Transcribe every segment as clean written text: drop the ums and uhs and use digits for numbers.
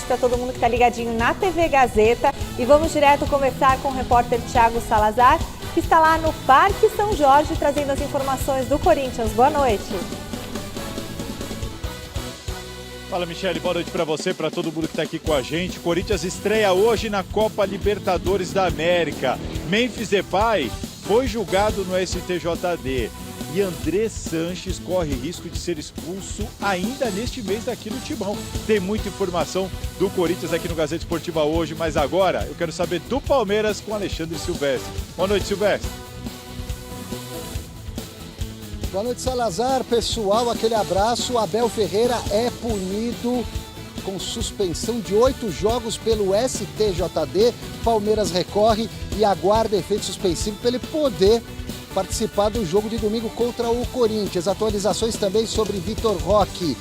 para todo mundo que está ligadinho na TV Gazeta. E vamos direto conversar com o repórter Thiago Salazar, que está lá no Parque São Jorge, trazendo as informações do Corinthians. Boa noite. Fala, Michele, boa noite para você, para todo mundo que está aqui com a gente. Corinthians estreia hoje na Copa Libertadores da América. Memphis Depay foi julgado no STJD. E André Sanches corre risco de ser expulso ainda neste mês aqui no Timão. Tem muita informação do Corinthians aqui no Gazeta Esportiva hoje, mas agora eu quero saber do Palmeiras com Alexandre Silvestre. Boa noite, Silvestre. Boa noite, Salazar. Pessoal, aquele abraço. Abel Ferreira é punido com suspensão de 8 jogos pelo STJD. Palmeiras recorre e aguarda efeito suspensivo para ele poder participar do jogo de domingo contra o Corinthians. Atualizações também sobre Vitor Roque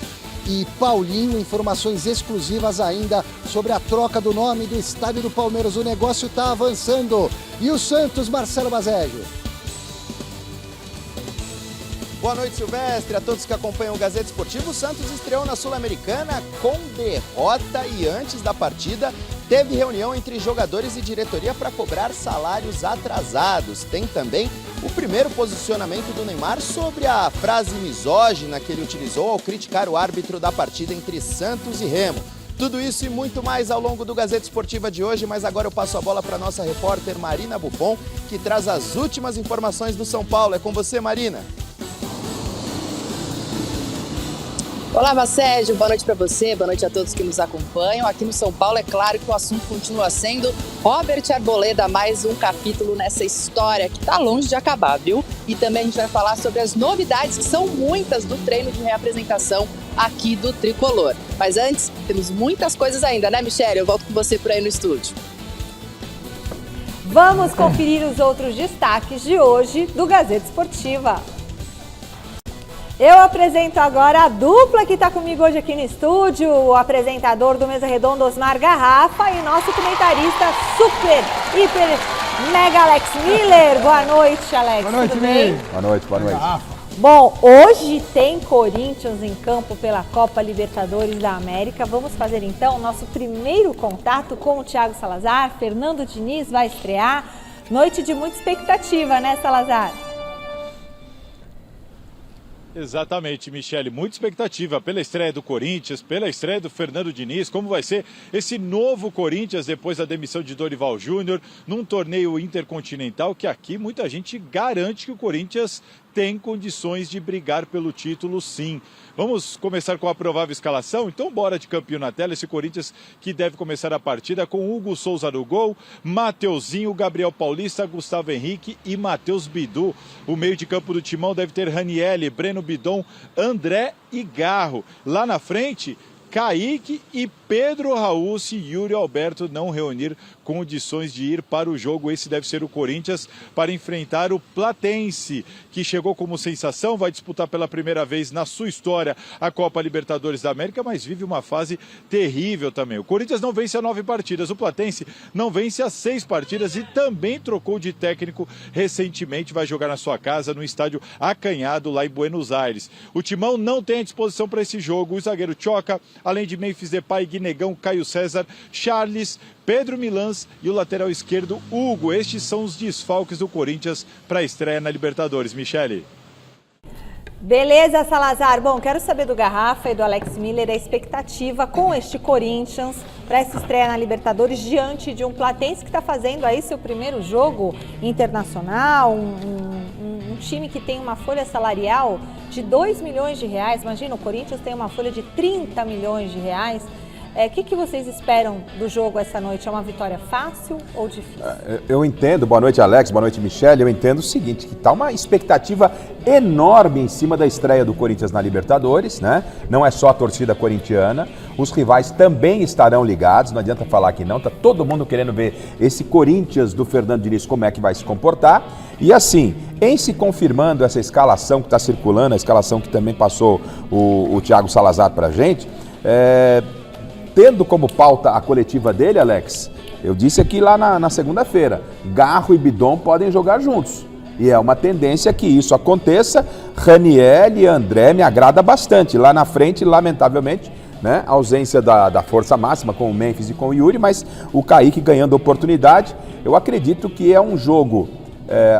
e Paulinho, informações exclusivas ainda sobre a troca do nome do estádio do Palmeiras. O negócio está avançando. E o Santos, Marcelo Bazeggio? Boa noite, Silvestre, a todos que acompanham o Gazeta Esportivo. O Santos estreou na Sul-Americana com derrota e antes da partida teve reunião entre jogadores e diretoria para cobrar salários atrasados. Tem também o primeiro posicionamento do Neymar sobre a frase misógina que ele utilizou ao criticar o árbitro da partida entre Santos e Remo. Tudo isso e muito mais ao longo do Gazeta Esportiva de hoje, mas agora eu passo a bola para a nossa repórter Marina Buffon, que traz as últimas informações do São Paulo. É com você, Marina. Olá, Baceggio, boa noite para você, boa noite a todos que nos acompanham. Aqui no São Paulo, é claro que o assunto continua sendo Robert Arboleda, mais um capítulo nessa história que está longe de acabar, viu? E também a gente vai falar sobre as novidades, que são muitas, do treino de reapresentação aqui do Tricolor. Mas antes, temos muitas coisas ainda, né, Michele? Eu volto com você por aí no estúdio. Vamos conferir os outros destaques de hoje do Gazeta Esportiva. Eu apresento agora a dupla que está comigo hoje aqui no estúdio, o apresentador do Mesa Redonda, Osmar Garrafa, e nosso comentarista super, hiper, mega Alex Miller. Boa noite, Alex. Boa noite, tudo bem? Boa noite, boa noite. Bom, hoje tem Corinthians em campo pela Copa Libertadores da América. Vamos fazer então o nosso primeiro contato com o Thiago Salazar. Fernando Diniz vai estrear. Noite de muita expectativa, né, Salazar? Exatamente, Michele, muita expectativa pela estreia do Corinthians, pela estreia do Fernando Diniz, como vai ser esse novo Corinthians depois da demissão de Dorival Júnior, num torneio intercontinental que aqui muita gente garante que o Corinthians tem condições de brigar pelo título, sim. Vamos começar com a provável escalação? Então bora de campeão na tela, esse Corinthians que deve começar a partida com Hugo Souza no gol, Mateuzinho, Gabriel Paulista, Gustavo Henrique e Matheus Bidu. O meio de campo do Timão deve ter Ranieri, Breno Bidon, André e Garro. Lá na frente, Kaique e Pedro Raul, se Yuri Alberto não reunir condições de ir para o jogo. Esse deve ser o Corinthians para enfrentar o Platense, que chegou como sensação, vai disputar pela primeira vez na sua história a Copa Libertadores da América, mas vive uma fase terrível também. O Corinthians não vence há 9 partidas, o Platense não vence há 6 partidas e também trocou de técnico recentemente, vai jogar na sua casa, no estádio acanhado lá em Buenos Aires. O Timão não tem à disposição para esse jogo o zagueiro Choca, além de Memphis Depay, Guinegão, Caio César, Charles, Pedro Milans e o lateral esquerdo Hugo. Estes são os desfalques do Corinthians para a estreia na Libertadores. Michele. Beleza, Salazar. Bom, quero saber do Garrafa e do Alex Miller a expectativa com este Corinthians para essa estreia na Libertadores diante de um Platense que está fazendo aí seu primeiro jogo internacional, um time que tem uma folha salarial de 2 milhões de reais. Imagina, o Corinthians tem uma folha de 30 milhões de reais. O que vocês esperam do jogo essa noite? É uma vitória fácil ou difícil? Eu entendo, boa noite Alex, boa noite Michele, eu entendo o seguinte, que está uma expectativa enorme em cima da estreia do Corinthians na Libertadores, né? Não é só a torcida corintiana, os rivais também estarão ligados, não adianta falar que não, tá todo mundo querendo ver esse Corinthians do Fernando Diniz como é que vai se comportar. E assim, em se confirmando essa escalação que está circulando, a escalação que também passou o Thiago Salazar para a gente, tendo como pauta a coletiva dele, Alex, eu disse aqui lá na segunda-feira, Garro e Bidon podem jogar juntos. E é uma tendência que isso aconteça. Ranieri e André me agrada bastante. Lá na frente, lamentavelmente, né? A ausência da força máxima com o Memphis e com o Yuri, mas o Kaique ganhando oportunidade. Eu acredito que é um jogo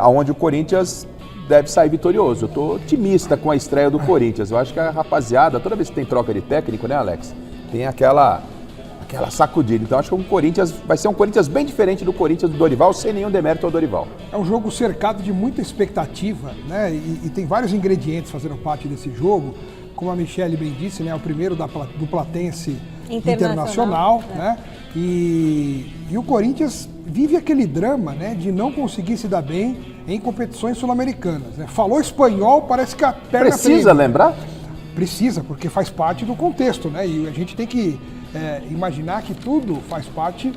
onde o Corinthians deve sair vitorioso. Eu estou otimista com a estreia do Corinthians. Eu acho que a rapaziada, toda vez que tem troca de técnico, né, Alex? Tem aquela sacudida. Então acho que o Corinthians vai ser um Corinthians bem diferente do Corinthians do Dorival, sem nenhum demérito ao Dorival. É um jogo cercado de muita expectativa, né? E tem vários ingredientes fazendo parte desse jogo. Como a Michele bem disse, né? O primeiro do Platense Internacional, né? E o Corinthians vive aquele drama, né? De não conseguir se dar bem em competições sul-americanas, né? Falou espanhol, parece que a perna Precisa lembrar? Precisa, porque faz parte do contexto, né? E a gente tem que imaginar que tudo faz parte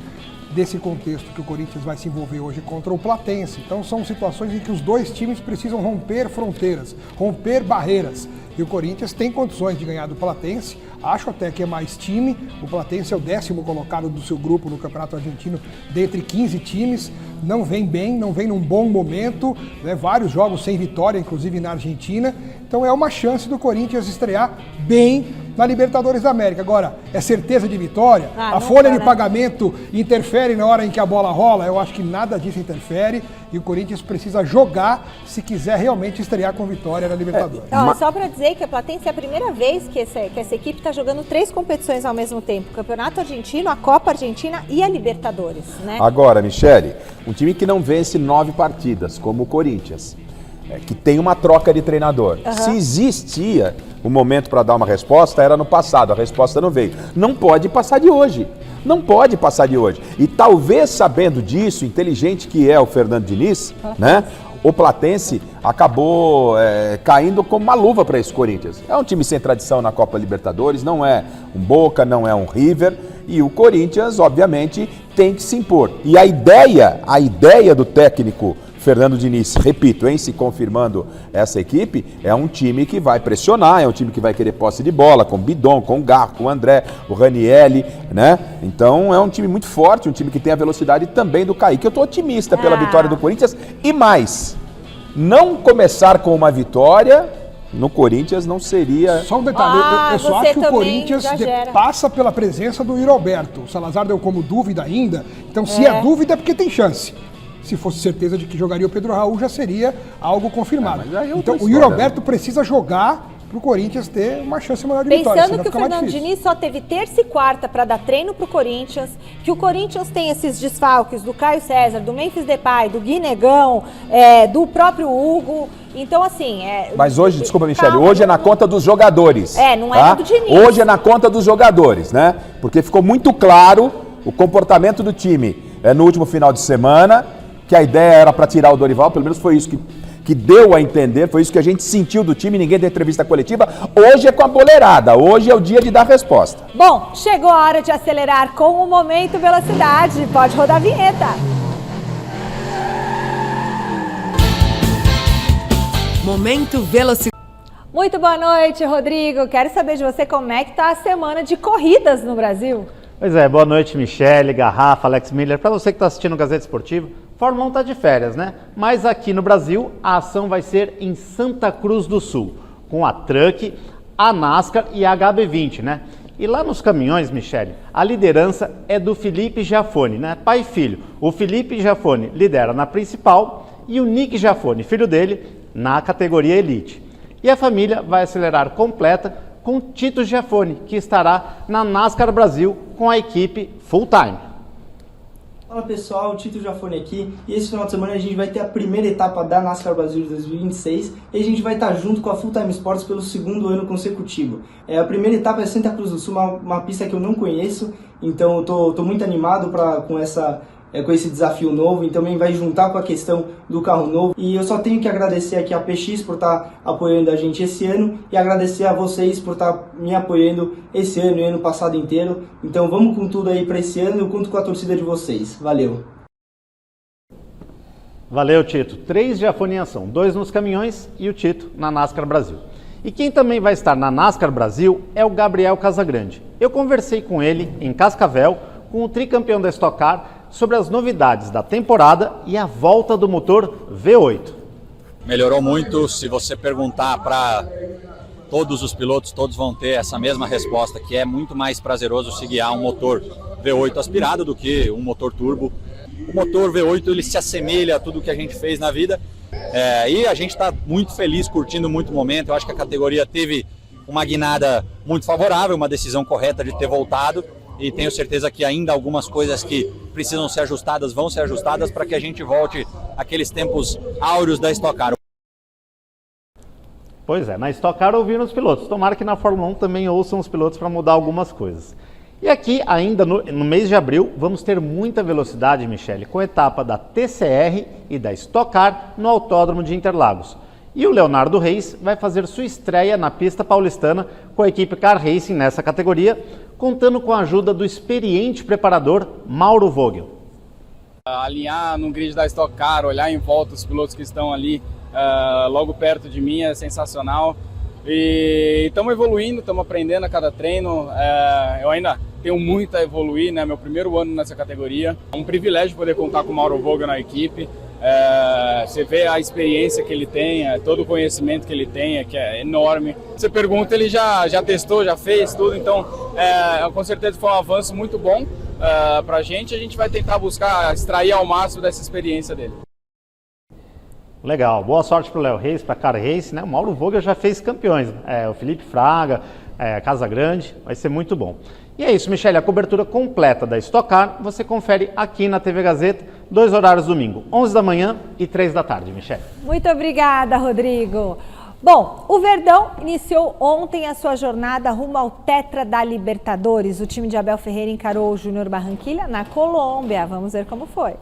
desse contexto que o Corinthians vai se envolver hoje contra o Platense. Então são situações em que os dois times precisam romper fronteiras, romper barreiras. E o Corinthians tem condições de ganhar do Platense. Acho até que é mais time. O Platense é o 10º colocado do seu grupo no Campeonato Argentino, dentre 15 times. Não vem bem, não vem num bom momento, né? Vários jogos sem vitória, inclusive na Argentina. Então é uma chance do Corinthians estrear bem na Libertadores da América. Agora, é certeza de vitória? A folha de pagamento interfere na hora em que a bola rola? Eu acho que nada disso interfere e o Corinthians precisa jogar se quiser realmente estrear com vitória na Libertadores. Só para dizer que a Platense é a primeira vez que essa equipe está jogando 3 competições ao mesmo tempo. O Campeonato Argentino, a Copa Argentina e a Libertadores, né? Agora, Michele, um time que não vence 9 partidas, como o Corinthians, que tem uma troca de treinador. Se existia um momento para dar uma resposta, era no passado, a resposta não veio. Não pode passar de hoje. Não pode passar de hoje. E talvez sabendo disso, inteligente que é o Fernando Diniz, né? O Platense acabou caindo como uma luva para esse Corinthians. É um time sem tradição na Copa Libertadores, não é um Boca, não é um River. E o Corinthians, obviamente, tem que se impor. E a ideia do técnico Fernando Diniz, repito, se confirmando essa equipe, é um time que vai pressionar, é um time que vai querer posse de bola, com o Bidon, com o Garro, com o André, o Ranielli, né? Então é um time muito forte, um time que tem a velocidade também do Kaique. Eu estou otimista pela vitória do Corinthians e mais, não começar com uma vitória no Corinthians não seria... Só um detalhe, eu só acho que o Corinthians passa pela presença do Yuri Alberto. O Salazar deu como dúvida ainda, então se é dúvida é porque tem chance. Se fosse certeza de que jogaria o Pedro Raul, já seria algo confirmado. Então o Yuri Alberto precisa jogar para o Corinthians ter uma chance maior de vitória. Pensando que o Fernando Diniz só teve terça e quarta para dar treino para o Corinthians, que o Corinthians tem esses desfalques do Caio César, do Memphis Depay, do Gui Negão, do próprio Hugo. Então, assim... Mas hoje, desculpa, Michele, hoje é na conta dos jogadores. Não é do Diniz. Hoje é na conta dos jogadores, né? Porque ficou muito claro o comportamento do time no último final de semana, que a ideia era para tirar o Dorival, pelo menos foi isso que deu a entender, foi isso que a gente sentiu do time, ninguém deu entrevista coletiva. Hoje é com a boleirada, hoje é o dia de dar resposta. Bom, chegou a hora de acelerar com o Momento Velocidade. Pode rodar a vinheta. Momento Velocidade. Muito boa noite, Rodrigo. Quero saber de você como é que está a semana de corridas no Brasil. Pois é, boa noite, Michele, Garrafa, Alex Miller. Para você que está assistindo o Gazeta Esportivo, Fórmula 1 está de férias, né? Mas aqui no Brasil, a ação vai ser em Santa Cruz do Sul, com a Truck, a NASCAR e a HB20, né? E lá nos caminhões, Michele, a liderança é do Felipe Giafone, né? Pai e filho. O Felipe Giafone lidera na principal e o Nick Giafone, filho dele, na categoria Elite. E a família vai acelerar completa com Tito Giafone, que estará na NASCAR Brasil com a equipe full time. Fala pessoal, Tito Giafone aqui, e esse final de semana a gente vai ter a primeira etapa da NASCAR Brasil de 2026 e a gente vai estar junto com a Full Time Sports pelo 2º ano consecutivo. A primeira etapa é Santa Cruz do Sul, uma pista que eu não conheço, então eu tô muito animado com esse desafio novo, e também vai juntar com a questão do carro novo. E eu só tenho que agradecer aqui a PX por estar apoiando a gente esse ano e agradecer a vocês por estar me apoiando esse ano e ano passado inteiro. Então vamos com tudo aí para esse ano, eu conto com a torcida de vocês. Valeu! Valeu, Tito. 3 Giafone em ação, 2 nos caminhões e o Tito na NASCAR Brasil. E quem também vai estar na NASCAR Brasil é o Gabriel Casagrande. Eu conversei com ele em Cascavel, com o tricampeão da Stock Car, sobre as novidades da temporada e a volta do motor V8. Melhorou muito. Se você perguntar para todos os pilotos, todos vão ter essa mesma resposta, que é muito mais prazeroso se guiar um motor V8 aspirado do que um motor turbo. O motor V8 ele se assemelha a tudo que a gente fez na vida e a gente está muito feliz, curtindo muito o momento. Eu acho que a categoria teve uma guinada muito favorável, uma decisão correta de ter voltado, e tenho certeza que ainda algumas coisas que precisam ser ajustadas vão ser ajustadas para que a gente volte àqueles tempos áureos da Stock Car. Pois é, na Stock Car ouviram os pilotos. Tomara que na Fórmula 1 também ouçam os pilotos para mudar algumas coisas. E aqui, ainda no mês de abril, vamos ter muita velocidade, Michele, com a etapa da TCR e da Stock Car no Autódromo de Interlagos. E o Leonardo Reis vai fazer sua estreia na pista paulistana com a equipe Car Racing nessa categoria, contando com a ajuda do experiente preparador Mauro Vogel. Alinhar no grid da Stock Car, olhar em volta os pilotos que estão ali logo perto de mim é sensacional. E estamos evoluindo, estamos aprendendo a cada treino. Eu ainda tenho muito a evoluir, né? Meu primeiro ano nessa categoria. É um privilégio poder contar com o Mauro Vogel na equipe. Você vê a experiência que ele tem, todo o conhecimento que ele tem, que é enorme. Você pergunta, ele já testou, já fez tudo, então com certeza foi um avanço muito bom para a gente vai tentar buscar extrair ao máximo dessa experiência dele. Legal, boa sorte para o Léo Reis, para a Car Race, né? O Mauro Vogel já fez campeões, o Felipe Fraga, Casa Grande, vai ser muito bom. E é isso, Michele, a cobertura completa da Stock Car você confere aqui na TV Gazeta, 2 horários domingo, 11 da manhã e 3 da tarde, Michele. Muito obrigada, Rodrigo. Bom, o Verdão iniciou ontem a sua jornada rumo ao Tetra da Libertadores. O time de Abel Ferreira encarou o Júnior Barranquilla na Colômbia. Vamos ver como foi.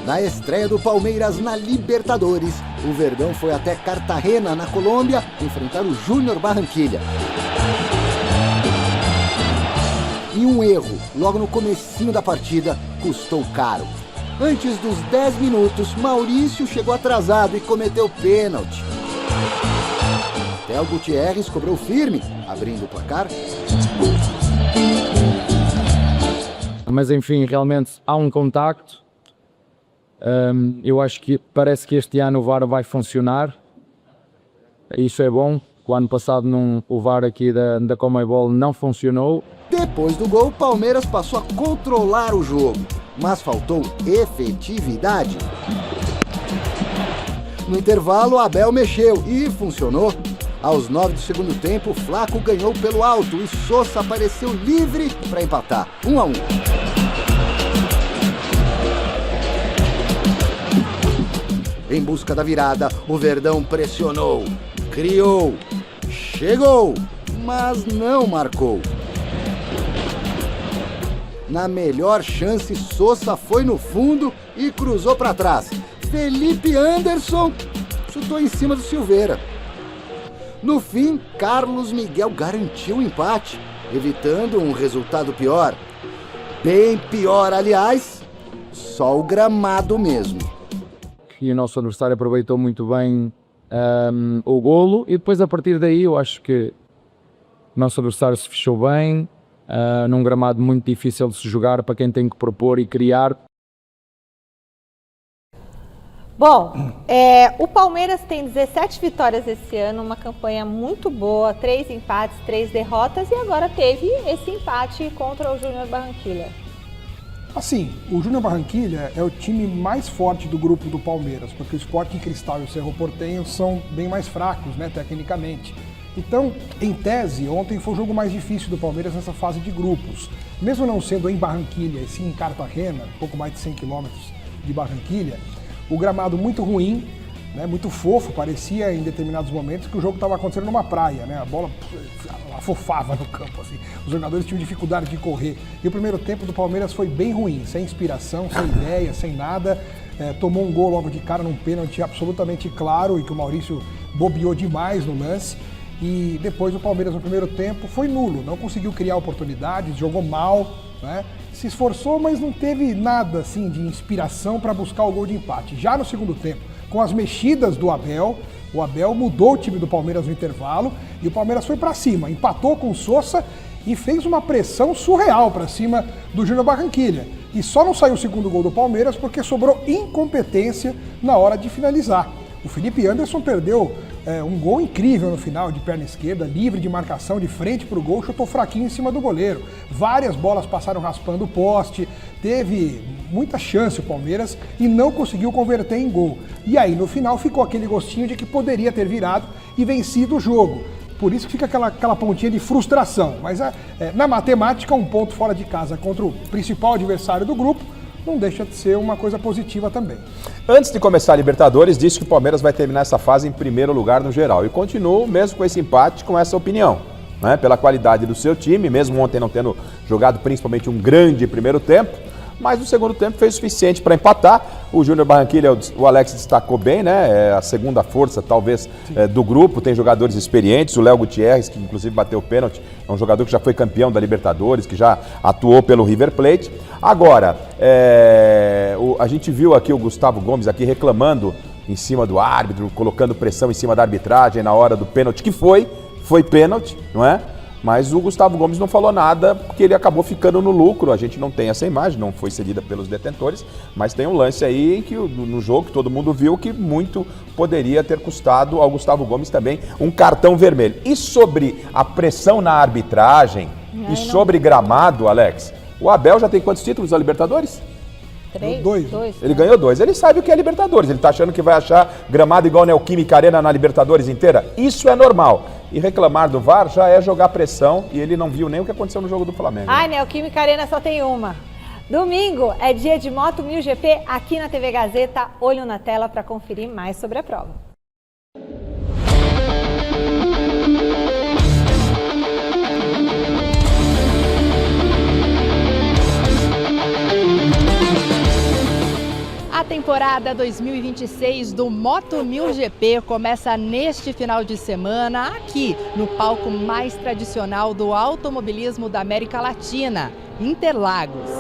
Na estreia do Palmeiras na Libertadores, o Verdão foi até Cartagena, na Colômbia, enfrentar o Júnior Barranquilla. E um erro, logo no comecinho da partida, custou caro. Antes dos 10 minutos, Maurício chegou atrasado e cometeu pênalti. Theo Gutierrez cobrou firme, abrindo o placar. Mas enfim, realmente há um contacto. Eu acho que parece que este ano o VAR vai funcionar. Isso é bom. O ano passado o VAR aqui da Conmebol não funcionou. Depois do gol, o Palmeiras passou a controlar o jogo, mas faltou efetividade. No intervalo, Abel mexeu e funcionou. Aos 9 do segundo tempo, Flaco ganhou pelo alto e Sosa apareceu livre para empatar, 1-1. Em busca da virada, o Verdão pressionou, criou, chegou, mas não marcou. Na melhor chance, Sosa foi no fundo e cruzou para trás. Felipe Anderson chutou em cima do Silveira. No fim, Carlos Miguel garantiu o empate, evitando um resultado pior. Bem pior, aliás, só o gramado mesmo. E o nosso adversário aproveitou muito bem o golo, e depois a partir daí eu acho que o nosso adversário se fechou bem, num gramado muito difícil de se jogar para quem tem que propor e criar. Bom, o Palmeiras tem 17 vitórias esse ano, uma campanha muito boa, 3 empates, 3 derrotas, e agora teve esse empate contra o Júnior Barranquilla. Assim, o Júnior Barranquilla é o time mais forte do grupo do Palmeiras, porque o Sporting Cristal e o Cerro Porteño são bem mais fracos, né, tecnicamente. Então, em tese, ontem foi o jogo mais difícil do Palmeiras nessa fase de grupos. Mesmo não sendo em Barranquilla, e sim em Cartagena, pouco mais de 100 quilômetros de Barranquilla, o gramado muito ruim, né, muito fofo, parecia em determinados momentos que o jogo estava acontecendo numa praia, né, a bola afofava no campo, assim. Os jogadores tinham dificuldade de correr. E o primeiro tempo do Palmeiras foi bem ruim, sem inspiração, sem ideia, sem nada. Tomou um gol logo de cara num pênalti absolutamente claro e que o Maurício bobeou demais no lance. E depois o Palmeiras no primeiro tempo foi nulo, não conseguiu criar oportunidades, jogou mal, né? Se esforçou, mas não teve nada assim de inspiração para buscar o gol de empate. Já no segundo tempo, com as mexidas do Abel, o Abel mudou o time do Palmeiras no intervalo e o Palmeiras foi para cima, empatou com o Sosa e fez uma pressão surreal para cima do Júnior Barranquilla. E só não saiu o segundo gol do Palmeiras porque sobrou incompetência na hora de finalizar. O Felipe Anderson perdeu um gol incrível no final, de perna esquerda, livre de marcação, de frente para o gol, chutou fraquinho em cima do goleiro. Várias bolas passaram raspando o poste, teve muita chance o Palmeiras e não conseguiu converter em gol. E aí no final ficou aquele gostinho de que poderia ter virado e vencido o jogo. Por isso que fica aquela pontinha de frustração. Mas na matemática, um ponto fora de casa contra o principal adversário do grupo não deixa de ser uma coisa positiva também. Antes de começar a Libertadores, disse que o Palmeiras vai terminar essa fase em primeiro lugar no geral. E continuo, mesmo com esse empate, com essa opinião. Né? Pela qualidade do seu time, mesmo ontem não tendo jogado principalmente um grande primeiro tempo, mas no segundo tempo fez o suficiente para empatar. O Júnior Barranquilla, o Alex destacou bem, né? É a segunda força, talvez, do grupo. Tem jogadores experientes. O Léo Gutierrez, que inclusive bateu o pênalti, é um jogador que já foi campeão da Libertadores, que já atuou pelo River Plate. Agora, a gente viu aqui o Gustavo Gomes aqui reclamando em cima do árbitro, colocando pressão em cima da arbitragem na hora do pênalti, que foi pênalti, não é? Mas o Gustavo Gomes não falou nada porque ele acabou ficando no lucro. A gente não tem essa imagem, não foi cedida pelos detentores, mas tem um lance aí em que no jogo que todo mundo viu que muito poderia ter custado ao Gustavo Gomes também um cartão vermelho. E sobre a pressão na arbitragem e sobre gramado, Alex, o Abel já tem quantos títulos da Libertadores? 2. Ele ganhou 2. Ele sabe o que é Libertadores. Ele tá achando que vai achar gramado igual Neoquímica Arena na Libertadores inteira? Isso é normal. E reclamar do VAR já é jogar pressão e ele não viu nem o que aconteceu no jogo do Flamengo. Ai, Neoquímica Arena só tem uma. Domingo é dia de Moto 1000 GP aqui na TV Gazeta. Olho na tela para conferir mais sobre a prova. A temporada 2026 do Moto 1000 GP começa neste final de semana aqui no palco mais tradicional do automobilismo da América Latina, Interlagos.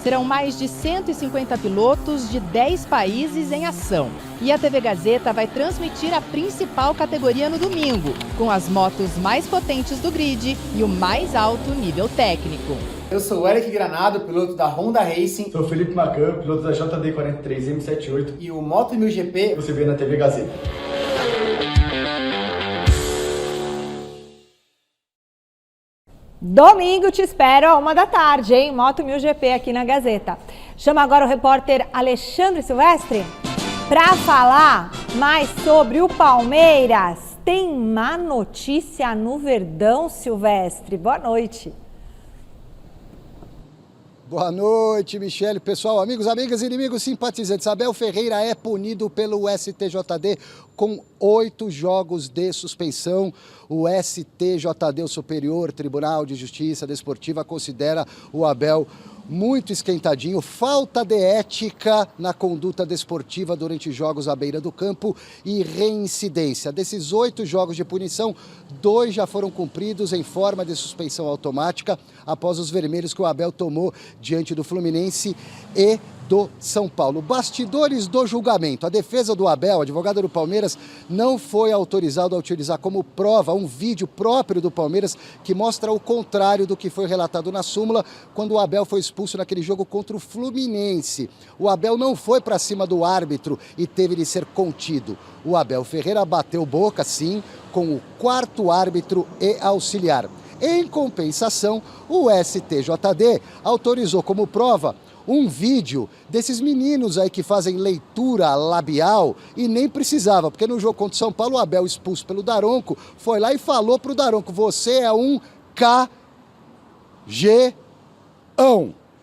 Serão mais de 150 pilotos de 10 países em ação. E a TV Gazeta vai transmitir a principal categoria no domingo, com as motos mais potentes do grid e o mais alto nível técnico. Eu sou o Eric Granado, piloto da Honda Racing. Sou o Felipe Macan, piloto da JD43 M78. E o Moto 1000 GP você vê na TV Gazeta. Domingo te espero à 1h, hein? Moto 1000 GP aqui na Gazeta. Chama agora o repórter Alexandre Silvestre para falar mais sobre o Palmeiras. Tem má notícia no Verdão, Silvestre. Boa noite. Boa noite, Michele. Pessoal, amigos, amigas, inimigos, simpatizantes. Abel Ferreira é punido pelo STJD com 8 jogos de suspensão. O STJD, o Superior Tribunal de Justiça Desportiva, considera o Abel muito esquentadinho, falta de ética na conduta desportiva durante jogos à beira do campo e reincidência. Desses 8 jogos de punição, 2 já foram cumpridos em forma de suspensão automática após os vermelhos que o Abel tomou diante do Fluminense e do São Paulo. Bastidores do julgamento. A defesa do Abel, advogado do Palmeiras, não foi autorizado a utilizar como prova um vídeo próprio do Palmeiras que mostra o contrário do que foi relatado na súmula quando o Abel foi expulso naquele jogo contra o Fluminense. O Abel não foi para cima do árbitro e teve de ser contido. O Abel Ferreira bateu boca, sim, com o 4º árbitro e auxiliar. Em compensação, o STJD autorizou como prova um vídeo desses meninos aí que fazem leitura labial e nem precisava, porque no jogo contra o São Paulo, o Abel, expulso pelo Daronco, foi lá e falou pro Daronco: você é um cagão.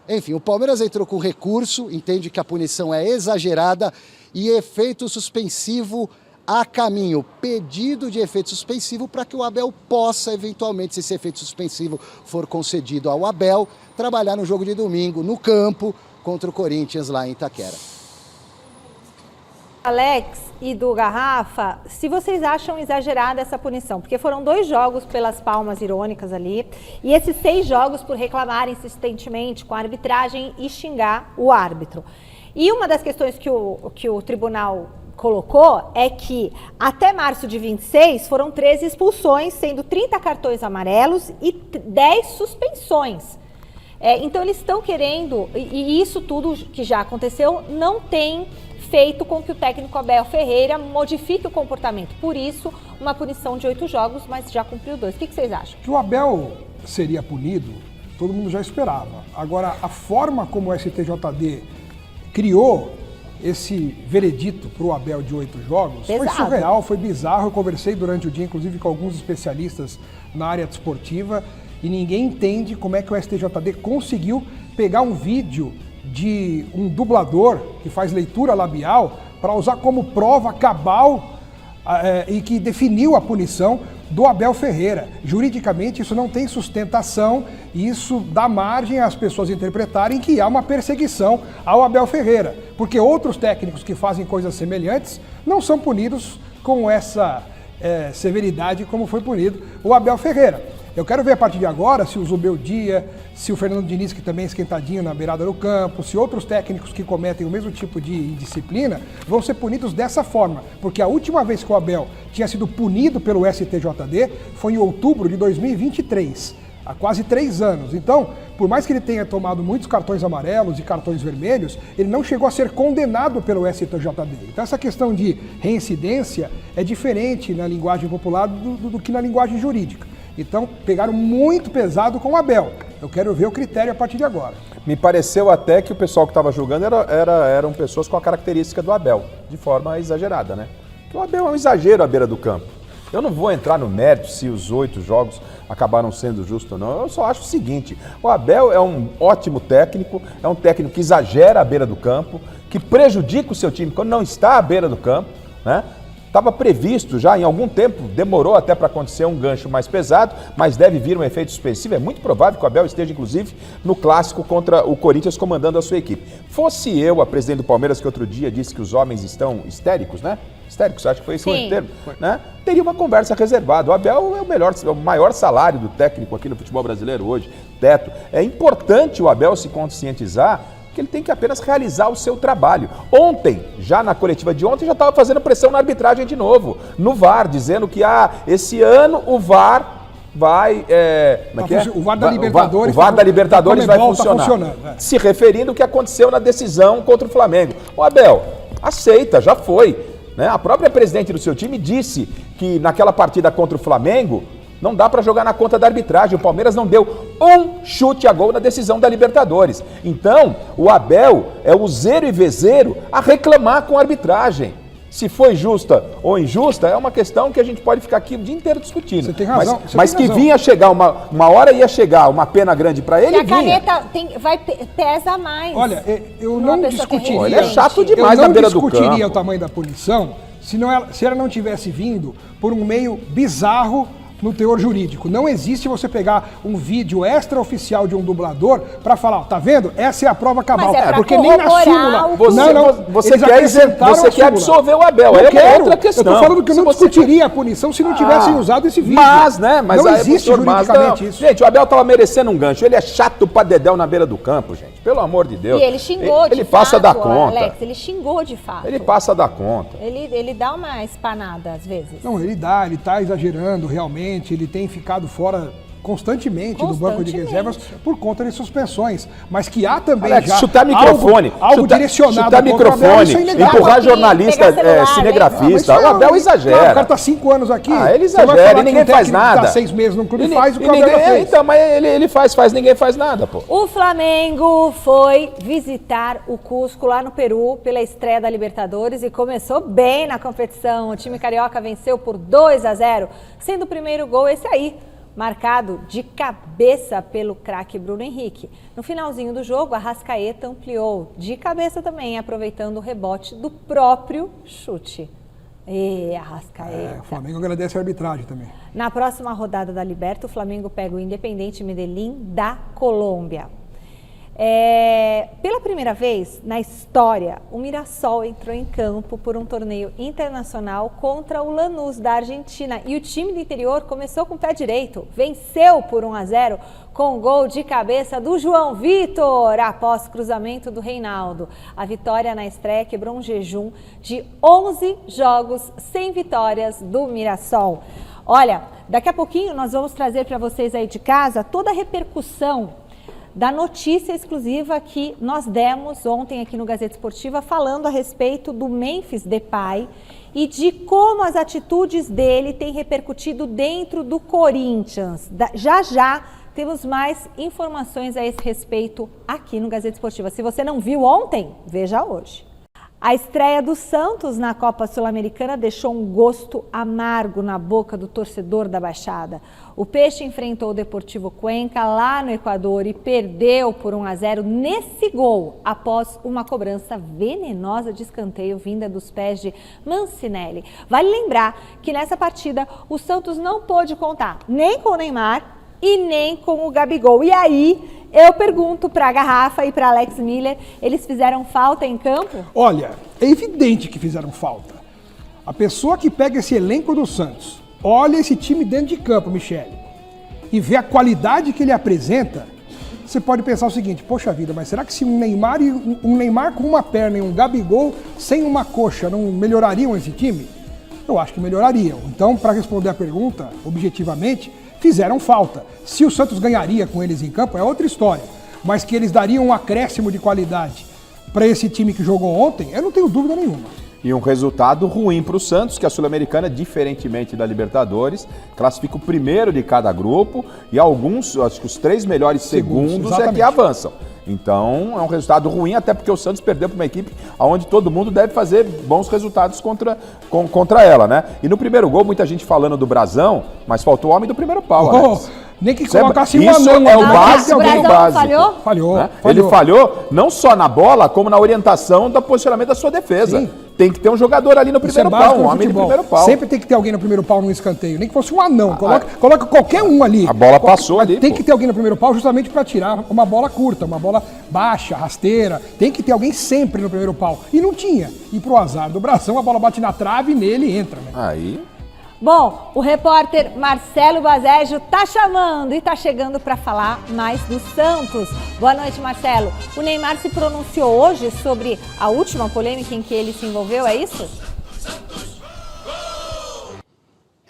Enfim, o Palmeiras entrou com recurso, entende que a punição é exagerada e efeito suspensivo a caminho. Pedido de efeito suspensivo para que o Abel possa, eventualmente, se esse efeito suspensivo for concedido ao Abel, trabalhar no jogo de domingo, no campo, contra o Corinthians lá em Itaquera. Alex e do Garrafa, se vocês acham exagerada essa punição, porque foram 2 jogos pelas palmas irônicas ali, e esses 6 jogos por reclamar insistentemente com a arbitragem e xingar o árbitro. E uma das questões que o tribunal colocou é que até março de 26 foram 13 expulsões, sendo 30 cartões amarelos e 10 suspensões. Então eles estão querendo, e isso tudo que já aconteceu não tem feito com que o técnico Abel Ferreira modifique o comportamento. Por isso, uma punição de 8 jogos, mas já cumpriu 2. O que vocês acham? Que o Abel seria punido, todo mundo já esperava. Agora, a forma como o STJD criou esse veredito para o Abel de 8 jogos foi surreal, foi bizarro. Eu conversei durante o dia, inclusive, com alguns especialistas na área desportiva, e ninguém entende como é que o STJD conseguiu pegar um vídeo de um dublador que faz leitura labial para usar como prova cabal e que definiu a punição do Abel Ferreira. Juridicamente isso não tem sustentação e isso dá margem às pessoas interpretarem que há uma perseguição ao Abel Ferreira, porque outros técnicos que fazem coisas semelhantes não são punidos com essa severidade como foi punido o Abel Ferreira. Eu quero ver a partir de agora se o Zubeldia, se o Fernando Diniz, que também é esquentadinho na beirada do campo, se outros técnicos que cometem o mesmo tipo de indisciplina vão ser punidos dessa forma. Porque a última vez que o Abel tinha sido punido pelo STJD foi em outubro de 2023, há quase 3 anos. Então, por mais que ele tenha tomado muitos cartões amarelos e cartões vermelhos, ele não chegou a ser condenado pelo STJD. Então essa questão de reincidência é diferente na linguagem popular do que na linguagem jurídica. Então, pegaram muito pesado com o Abel. Eu quero ver o critério a partir de agora. Me pareceu até que o pessoal que estava julgando eram pessoas com a característica do Abel, de forma exagerada, né? Porque o Abel é um exagero à beira do campo. Eu não vou entrar no mérito se os 8 jogos acabaram sendo justos ou não. Eu só acho o seguinte, o Abel é um ótimo técnico, é um técnico que exagera à beira do campo, que prejudica o seu time quando não está à beira do campo, né? Estava previsto já em algum tempo, demorou até para acontecer um gancho mais pesado, mas deve vir um efeito suspensivo. É muito provável que o Abel esteja, inclusive, no clássico contra o Corinthians, comandando a sua equipe. Fosse eu, a presidente do Palmeiras, que outro dia disse que os homens estão histéricos, né? Histéricos, acho que foi esse o termo, né? Teria uma conversa reservada. O Abel é o maior salário do técnico aqui no futebol brasileiro hoje, teto. É importante o Abel se conscientizar que ele tem que apenas realizar o seu trabalho. Ontem, já na coletiva de ontem, já estava fazendo pressão na arbitragem de novo, no VAR, dizendo que esse ano o VAR vai... O VAR da Libertadores, o VAR da Libertadores vai funcionar. Tá se referindo ao que aconteceu na decisão contra o Flamengo. O Abel, aceita, já foi. Né? A própria presidente do seu time disse que naquela partida contra o Flamengo, não dá para jogar na conta da arbitragem. O Palmeiras não deu um chute a gol na decisão da Libertadores. Então, o Abel é o zero e vezeiro a reclamar com a arbitragem. Se foi justa ou injusta, é uma questão que a gente pode ficar aqui o dia inteiro discutindo. Você tem razão. Mas que vinha chegar, uma hora ia chegar uma pena grande para ele, e a caneta pesa mais. Olha, eu não discutiria. Ele é chato demais na beira do campo. Eu não discutiria o tamanho da punição se ela não tivesse vindo por um meio bizarro no teor jurídico. Não existe você pegar um vídeo extraoficial de um dublador para falar, tá vendo? Essa é a prova cabal. Porque nem na súmula... Você quer absolver o Abel, aí é outra questão. Eu tô falando que eu não discutiria a punição se não tivessem usado esse vídeo. Mas não existe juridicamente isso. Gente, o Abel tava merecendo um gancho. Ele é chato pra dedéu na beira do campo, gente. Pelo amor de Deus. E ele xingou ele passa da conta. Alex, ele xingou de fato. Ele passa da conta. Ele dá uma espanada às vezes. Não, ele tá exagerando realmente. Ele tem ficado fora constantemente do banco de reservas por conta de suspensões, mas que há também Alex, já chutar microfone, algo direcionado chutar microfone, empurrar jornalista, cinegrafista, o Abel exagera. O cara tá 5 anos aqui, ele exagera e ninguém faz nada. Tá 6 meses no clube, faz o que o Abel fez. Então, mas ele faz, ninguém faz nada, pô. O Flamengo foi visitar o Cusco lá no Peru pela estreia da Libertadores e começou bem na competição. O time carioca venceu por 2-0, sendo o primeiro gol esse aí, marcado de cabeça pelo craque Bruno Henrique. No finalzinho do jogo, Arrascaeta ampliou de cabeça também, aproveitando o rebote do próprio chute. Arrascaeta. O Flamengo agradece a arbitragem também. Na próxima rodada da Liberta, o Flamengo pega o Independiente Medellín da Colômbia. Pela primeira vez na história, o Mirassol entrou em campo por um torneio internacional contra o Lanús da Argentina. E o time do interior começou com o pé direito, venceu por 1-0 com gol de cabeça do João Vitor, após cruzamento do Reinaldo. A vitória na estreia quebrou um jejum de 11 jogos sem vitórias do Mirassol. Olha, daqui a pouquinho nós vamos trazer para vocês aí de casa toda a repercussão da notícia exclusiva que nós demos ontem aqui no Gazeta Esportiva, falando a respeito do Memphis Depay e de como as atitudes dele têm repercutido dentro do Corinthians. Já temos mais informações a esse respeito aqui no Gazeta Esportiva. Se você não viu ontem, veja hoje. A estreia do Santos na Copa Sul-Americana deixou um gosto amargo na boca do torcedor da Baixada. O Peixe enfrentou o Deportivo Cuenca lá no Equador e perdeu por 1-0 nesse gol, após uma cobrança venenosa de escanteio vinda dos pés de Mancinelli. Vale lembrar que nessa partida o Santos não pôde contar nem com o Neymar e nem com o Gabigol. E aí, eu pergunto para a Garrafa e para Alex Miller, eles fizeram falta em campo? Olha, é evidente que fizeram falta. A pessoa que pega esse elenco do Santos, olha esse time dentro de campo, Michele, e vê a qualidade que ele apresenta, você pode pensar o seguinte: poxa vida, mas será que se um Neymar com uma perna e um Gabigol sem uma coxa não melhorariam esse time? Eu acho que melhorariam. Então, para responder a pergunta, objetivamente, fizeram falta. Se o Santos ganharia com eles em campo é outra história, mas que eles dariam um acréscimo de qualidade para esse time que jogou ontem, eu não tenho dúvida nenhuma. E um resultado ruim para o Santos, que a Sul-Americana, diferentemente da Libertadores, classifica o primeiro de cada grupo e alguns, acho que os 3 melhores segundos é que avançam. Então é um resultado ruim, até porque o Santos perdeu para uma equipe onde todo mundo deve fazer bons resultados contra ela, né? E no primeiro gol, muita gente falando do Brasão, mas faltou o homem do primeiro pau, Alex. Nem que colocasse um isso anão. É o básico do básico. Falhou? Né? Ele falhou não só na bola, como na orientação do posicionamento da sua defesa. Sim. Tem que ter um jogador ali no primeiro pau, um homem no primeiro pau. Sempre tem que ter alguém no primeiro pau no escanteio, nem que fosse um anão. Coloca qualquer um ali. A bola passou ali. Tem que ter alguém no primeiro pau justamente para tirar uma bola curta, uma bola baixa, rasteira. Tem que ter alguém sempre no primeiro pau. E não tinha. E pro azar do Brasão, a bola bate na trave e nele entra. Né? Aí... Bom, o repórter Marcelo Basejo tá chamando e tá chegando para falar mais do Santos. Boa noite, Marcelo. O Neymar se pronunciou hoje sobre a última polêmica em que ele se envolveu, é isso?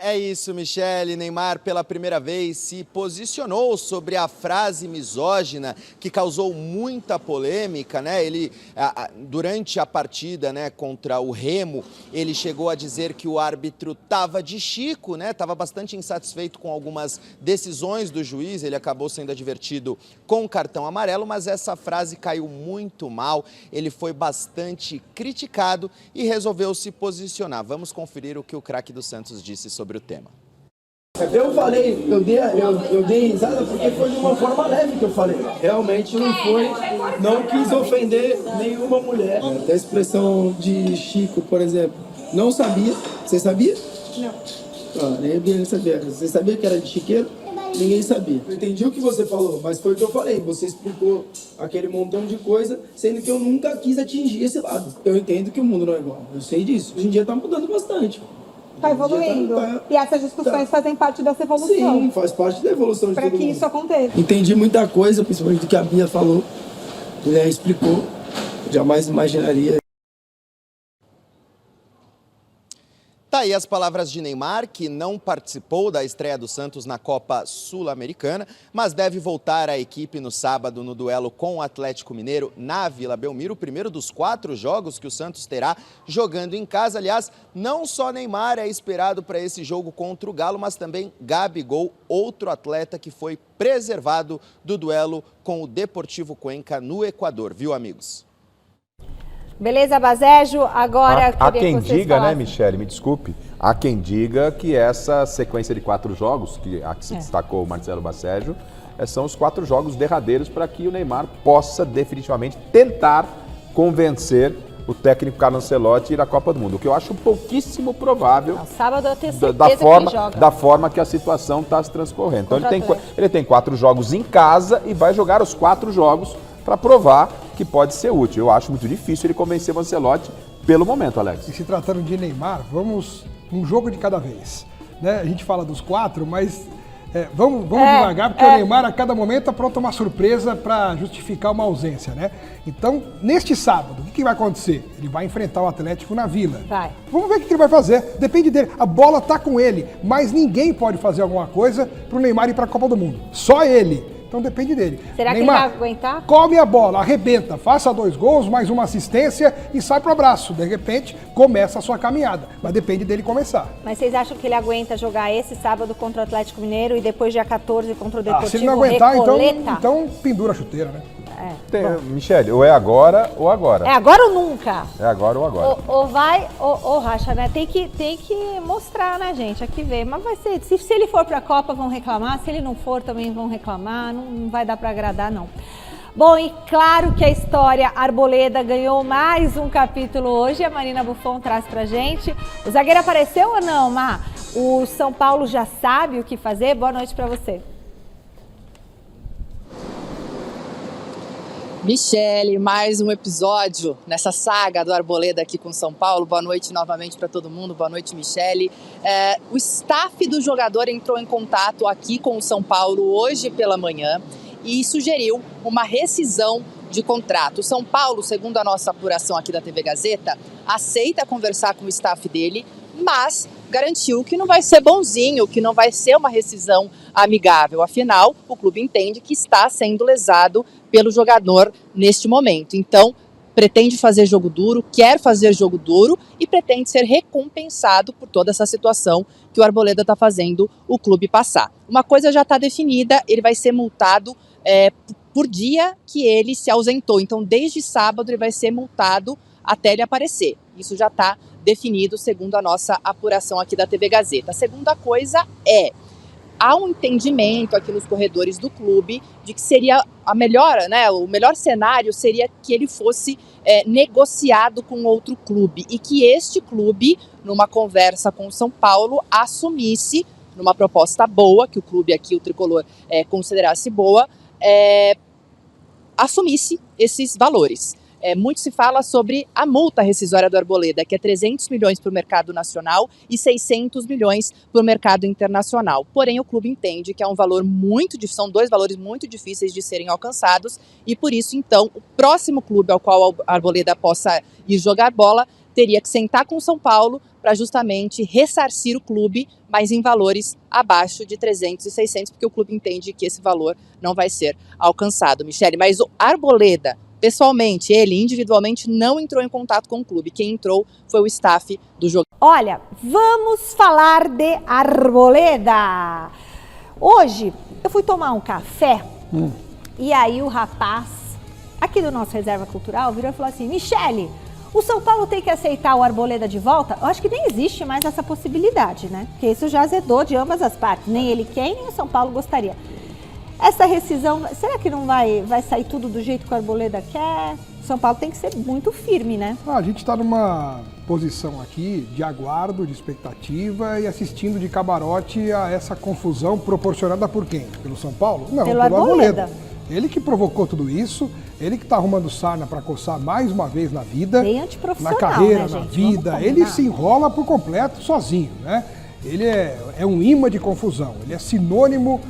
É isso, Michele. Neymar, pela primeira vez, se posicionou sobre a frase misógina que causou muita polêmica, né? Ele, durante a partida, né, contra o Remo, ele chegou a dizer que o árbitro estava de Chico, né? Estava bastante insatisfeito com algumas decisões do juiz. Ele acabou sendo advertido com cartão amarelo, mas essa frase caiu muito mal. Ele foi bastante criticado e resolveu se posicionar. Vamos conferir o que o craque do Santos disse sobre o tema. Eu falei, eu dei risada porque foi de uma forma leve que eu falei. Realmente não quis ofender nenhuma mulher. Até a expressão de Chico, por exemplo, não sabia. Você sabia? Não. Ninguém sabia. Você sabia que era de chiqueiro? Ninguém sabia. Eu entendi o que você falou, mas foi o que eu falei. Você explicou aquele montão de coisa, sendo que eu nunca quis atingir esse lado. Eu entendo que o mundo não é igual. Eu sei disso. Hoje em dia tá mudando bastante. Tá evoluindo. E essas discussões fazem parte dessa evolução. Sim, faz parte da evolução de todo mundo. Para que isso aconteça. Entendi muita coisa, principalmente do que a Bia falou. Ele explicou. Jamais imaginaria. Tá aí as palavras de Neymar, que não participou da estreia do Santos na Copa Sul-Americana, mas deve voltar à equipe no sábado no duelo com o Atlético Mineiro na Vila Belmiro, o primeiro dos 4 jogos que o Santos terá jogando em casa. Aliás, não só Neymar é esperado para esse jogo contra o Galo, mas também Gabigol, outro atleta que foi preservado do duelo com o Deportivo Cuenca no Equador, viu, amigos? Beleza, Basejo, agora... Há quem diga, né, Michele, me desculpe, há quem diga que essa sequência de 4 jogos, a que se destacou o Marcelo Basejo, são os 4 jogos derradeiros para que o Neymar possa definitivamente tentar convencer o técnico Carlo Ancelotti a ir à Copa do Mundo, o que eu acho pouquíssimo provável. Não, sábado eu tenho certeza que ele joga. Da forma que a situação está se transcorrendo. Então ele tem 4 jogos em casa e vai jogar os 4 jogos para provar que pode ser útil. Eu acho muito difícil ele convencer o Ancelotti pelo momento, Alex. E se tratando de Neymar, vamos um jogo de cada vez. Né? A gente fala dos 4, mas vamos devagar, porque o Neymar a cada momento apronta uma surpresa para justificar uma ausência, né? Então, neste sábado, o que vai acontecer? Ele vai enfrentar o Atlético na Vila. Vai. Vamos ver o que ele vai fazer. Depende dele. A bola tá com ele, mas ninguém pode fazer alguma coisa para o Neymar ir para a Copa do Mundo. Só ele. Então depende dele. Será Neymar, que ele vai aguentar? come a bola, arrebenta, faça 2 gols, mais uma assistência e sai pro abraço. De repente, começa a sua caminhada. Mas depende dele começar. Mas vocês acham que ele aguenta jogar esse sábado contra o Atlético Mineiro e depois dia 14 contra o Deportivo Se ele não aguentar, Recoleta? então pendura a chuteira, né? Michele, ou é agora ou agora. É agora ou nunca? É agora ou agora. Ou vai, ou racha, né? Tem que mostrar, né, gente? Aqui vê. Mas vai ser. Se ele for pra Copa, vão reclamar. Se ele não for, também vão reclamar. Não vai dar pra agradar, não. Bom, e claro que a história Arboleda ganhou mais um capítulo hoje. A Marina Buffon traz pra gente. O zagueiro apareceu ou não, Má? O São Paulo já sabe o que fazer? Boa noite pra você. Michele, mais um episódio nessa saga do Arboleda aqui com São Paulo. Boa noite novamente para todo mundo. Boa noite, Michele. O staff do jogador entrou em contato aqui com o São Paulo hoje pela manhã e sugeriu uma rescisão de contrato. O São Paulo, segundo a nossa apuração aqui da TV Gazeta, aceita conversar com o staff dele, mas garantiu que não vai ser bonzinho, que não vai ser uma rescisão amigável. Afinal, o clube entende que está sendo lesado pelo jogador neste momento. Então, pretende fazer jogo duro, quer fazer jogo duro e pretende ser recompensado por toda essa situação que o Arboleda está fazendo o clube passar. Uma coisa já está definida, ele vai ser multado por dia que ele se ausentou. Então, desde sábado, ele vai ser multado até ele aparecer. Isso já está definido, segundo a nossa apuração aqui da TV Gazeta. A segunda coisa há um entendimento aqui nos corredores do clube de que seria a melhor, né, o melhor cenário seria que ele fosse negociado com outro clube e que este clube, numa conversa com o São Paulo, assumisse, numa proposta boa, que o clube aqui, o Tricolor, considerasse boa, assumisse esses valores. Muito se fala sobre a multa rescisória do Arboleda, que é 300 milhões para o mercado nacional e 600 milhões para o mercado internacional. Porém, o clube entende que é um valor são 2 valores muito difíceis de serem alcançados e por isso, então, o próximo clube ao qual o Arboleda possa ir jogar bola teria que sentar com o São Paulo para justamente ressarcir o clube, mas em valores abaixo de 300 e 600, porque o clube entende que esse valor não vai ser alcançado, Michele. Mas o Arboleda, pessoalmente, ele individualmente não entrou em contato com o clube. Quem entrou foi o staff do jogo. Olha, vamos falar de Arboleda. Hoje eu fui tomar um café e aí o rapaz aqui do nosso Reserva Cultural virou e falou assim: Michele, o São Paulo tem que aceitar o Arboleda de volta? Eu acho que nem existe mais essa possibilidade, né? Porque isso já azedou de ambas as partes. Nem ele quer, nem o São Paulo gostaria. Essa rescisão, será que não vai sair tudo do jeito que o Arboleda quer? O São Paulo tem que ser muito firme, né? A gente está numa posição aqui de aguardo, de expectativa e assistindo de camarote a essa confusão proporcionada por quem? Pelo São Paulo? Não, pelo Arboleda. Ele que provocou tudo isso, ele que está arrumando sarna para coçar mais uma vez na vida, na carreira, na vida. Ele se enrola por completo sozinho, né? Ele é um imã de confusão, ele é sinônimo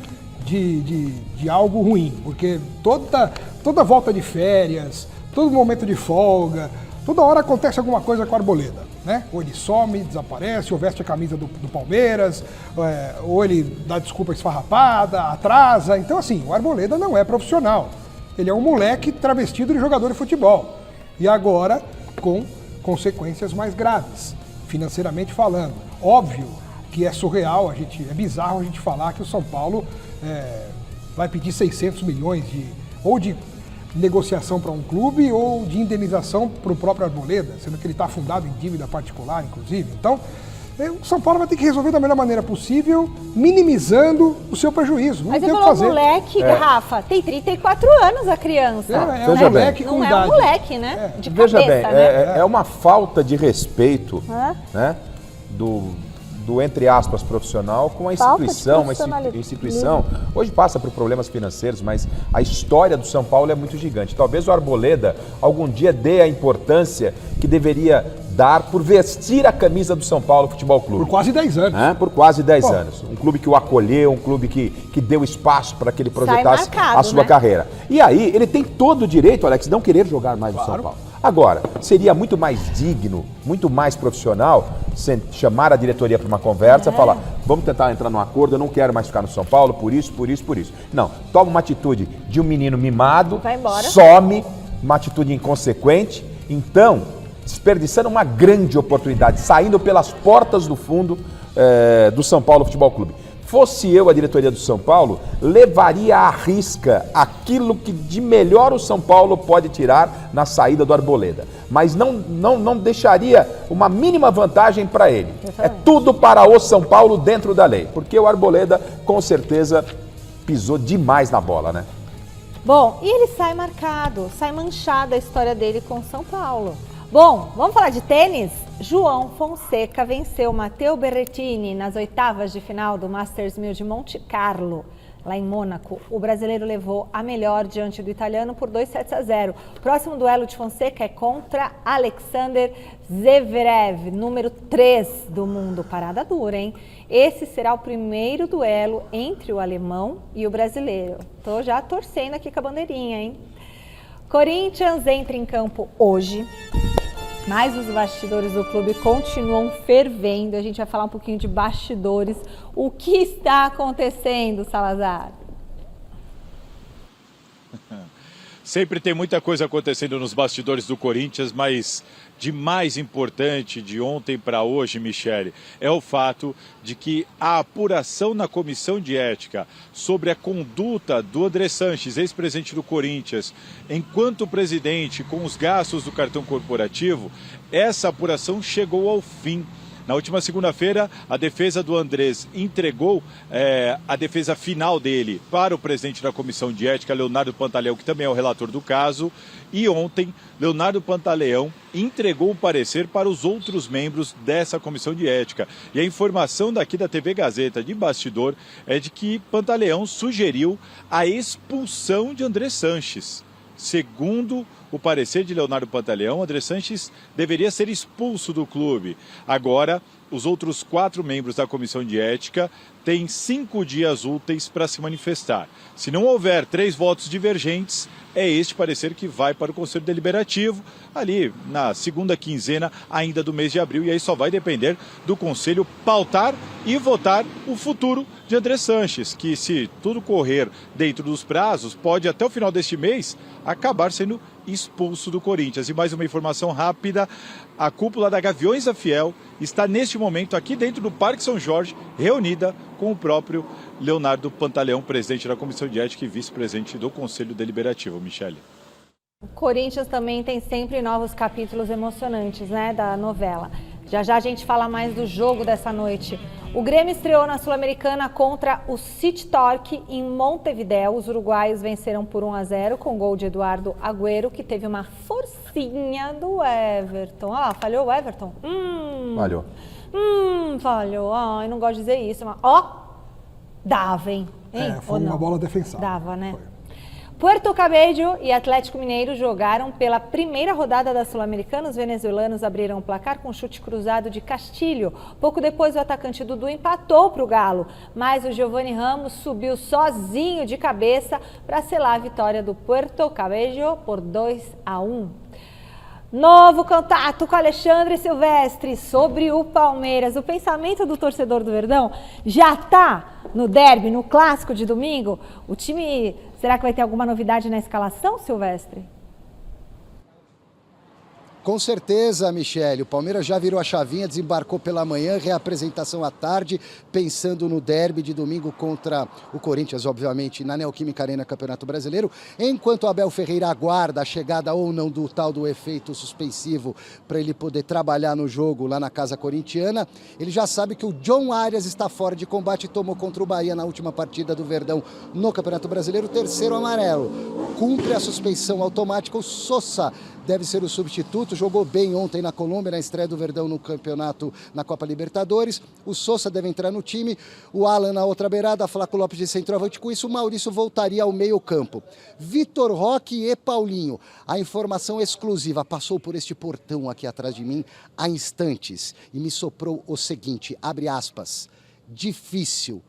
de algo ruim, porque toda volta de férias, todo momento de folga, toda hora acontece alguma coisa com a Arboleda, né? Ou ele some, desaparece, ou veste a camisa do Palmeiras, ou ele dá desculpa esfarrapada, atrasa. Então, assim, o Arboleda não é profissional. Ele é um moleque travestido de jogador de futebol. E agora, com consequências mais graves, financeiramente falando. Óbvio que é surreal, é bizarro a gente falar que o São Paulo vai pedir 600 milhões ou de negociação para um clube ou de indenização para o próprio Arboleda, sendo que ele está afundado em dívida particular, inclusive. Então, o São Paulo vai ter que resolver da melhor maneira possível, minimizando o seu prejuízo. Não Mas tem você o que falou fazer. Rafa, tem 34 anos a criança. É um moleque com não idade. É um moleque, né? De Veja cabeça, bem, né? é uma falta de respeito, né, do entre aspas, profissional com a instituição. Hoje passa por problemas financeiros, mas a história do São Paulo é muito gigante. Talvez o Arboleda algum dia dê a importância que deveria dar por vestir a camisa do São Paulo Futebol Clube. Por quase 10 anos. Por quase 10 anos. Um clube que o acolheu, um clube que deu espaço para que ele projetasse a sua carreira. E aí, ele tem todo o direito, Alex, de não querer jogar mais no São Paulo. Agora, seria muito mais digno, muito mais profissional chamar a diretoria para uma conversa, falar, vamos tentar entrar num acordo, eu não quero mais ficar no São Paulo, por isso. Não, toma uma atitude de um menino mimado, vai embora, some, uma atitude inconsequente, então, desperdiçando uma grande oportunidade, saindo pelas portas do fundo do São Paulo Futebol Clube. Fosse eu a diretoria do São Paulo, levaria à risca aquilo que de melhor o São Paulo pode tirar na saída do Arboleda. Mas não deixaria uma mínima vantagem para ele. É tudo para o São Paulo dentro da lei. Porque o Arboleda, com certeza, pisou demais na bola, né? Bom, e ele sai marcado, sai manchada a história dele com o São Paulo. Bom, vamos falar de tênis? João Fonseca venceu Matteo Berrettini nas oitavas de final do Masters 1000 de Monte Carlo, lá em Mônaco. O brasileiro levou a melhor diante do italiano por 2-0. O próximo duelo de Fonseca é contra Alexander Zverev, número 3 do mundo. Parada dura, hein? Esse será o primeiro duelo entre o alemão e o brasileiro. Tô já torcendo aqui com a bandeirinha, hein? Corinthians entra em campo hoje. Mas os bastidores do clube continuam fervendo. A gente vai falar um pouquinho de bastidores. O que está acontecendo, Salazar? Sempre tem muita coisa acontecendo nos bastidores do Corinthians, mas de mais importante de ontem para hoje, Michele, é o fato de que a apuração na comissão de ética sobre a conduta do André Sanches, ex-presidente do Corinthians, enquanto presidente, com os gastos do cartão corporativo, essa apuração chegou ao fim. Na última segunda-feira, a defesa do Andrés entregou a defesa final dele para o presidente da comissão de ética, Leonardo Pantaleão, que também é o relator do caso. E ontem, Leonardo Pantaleão entregou o parecer para os outros membros dessa comissão de ética. E a informação daqui da TV Gazeta de bastidor é de que Pantaleão sugeriu a expulsão de André Sanches. Segundo o parecer de Leonardo Pantaleão, André Sanches deveria ser expulso do clube. Agora, os outros 4 membros da comissão de ética têm 5 dias úteis para se manifestar. Se não houver 3 votos divergentes, é este parecer que vai para o Conselho Deliberativo, ali na segunda quinzena ainda do mês de abril, e aí só vai depender do Conselho pautar e votar o futuro de André Sanches, que, se tudo correr dentro dos prazos, pode até o final deste mês acabar sendo expulso do Corinthians. E mais uma informação rápida: a cúpula da Gaviões da Fiel está neste momento aqui dentro do Parque São Jorge, reunida com o próprio Leonardo Pantaleão, presidente da Comissão de Ética e vice-presidente do Conselho Deliberativo. Michele. O Corinthians também tem sempre novos capítulos emocionantes, né, da novela. Já já a gente fala mais do jogo dessa noite. O Grêmio estreou na Sul-Americana contra o City Torque em Montevidéu. Os uruguaios venceram por 1-0 com gol de Eduardo Agüero, que teve uma forcinha do Everton. Ah, falhou o Everton? Falhou. Falhou. Ai, não gosto de dizer isso, mas dava, hein? Foi uma bola defensável. Dava, né? Puerto Cabello e Atlético Mineiro jogaram pela primeira rodada da Sul-Americana. Os venezuelanos abriram o placar com um chute cruzado de Castilho. Pouco depois, o atacante Dudu empatou para o Galo, mas o Giovanni Ramos subiu sozinho de cabeça para selar a vitória do Puerto Cabello por 2-1. Novo contato com Alexandre Silvestre sobre o Palmeiras. O pensamento do torcedor do Verdão já está no derby, no clássico de domingo. O time, será que vai ter alguma novidade na escalação, Silvestre? Com certeza, Michele. O Palmeiras já virou a chavinha, desembarcou pela manhã, reapresentação à tarde, pensando no derby de domingo contra o Corinthians, obviamente, na Neoquímica Arena, Campeonato Brasileiro. Enquanto o Abel Ferreira aguarda a chegada ou não do tal do efeito suspensivo para ele poder trabalhar no jogo lá na casa corintiana, ele já sabe que o John Arias está fora de combate e tomou contra o Bahia na última partida do Verdão no Campeonato Brasileiro, terceiro amarelo. Cumpre a suspensão automática, o Sosa deve ser o substituto, jogou bem ontem na Colômbia, na estreia do Verdão no campeonato, na Copa Libertadores. O Sosa deve entrar no time, o Alan na outra beirada, Flaco Lopes de centroavante. Com isso, o Maurício voltaria ao meio campo. Vitor Roque e Paulinho. A informação exclusiva passou por este portão aqui atrás de mim há instantes e me soprou o seguinte, abre aspas, difícil,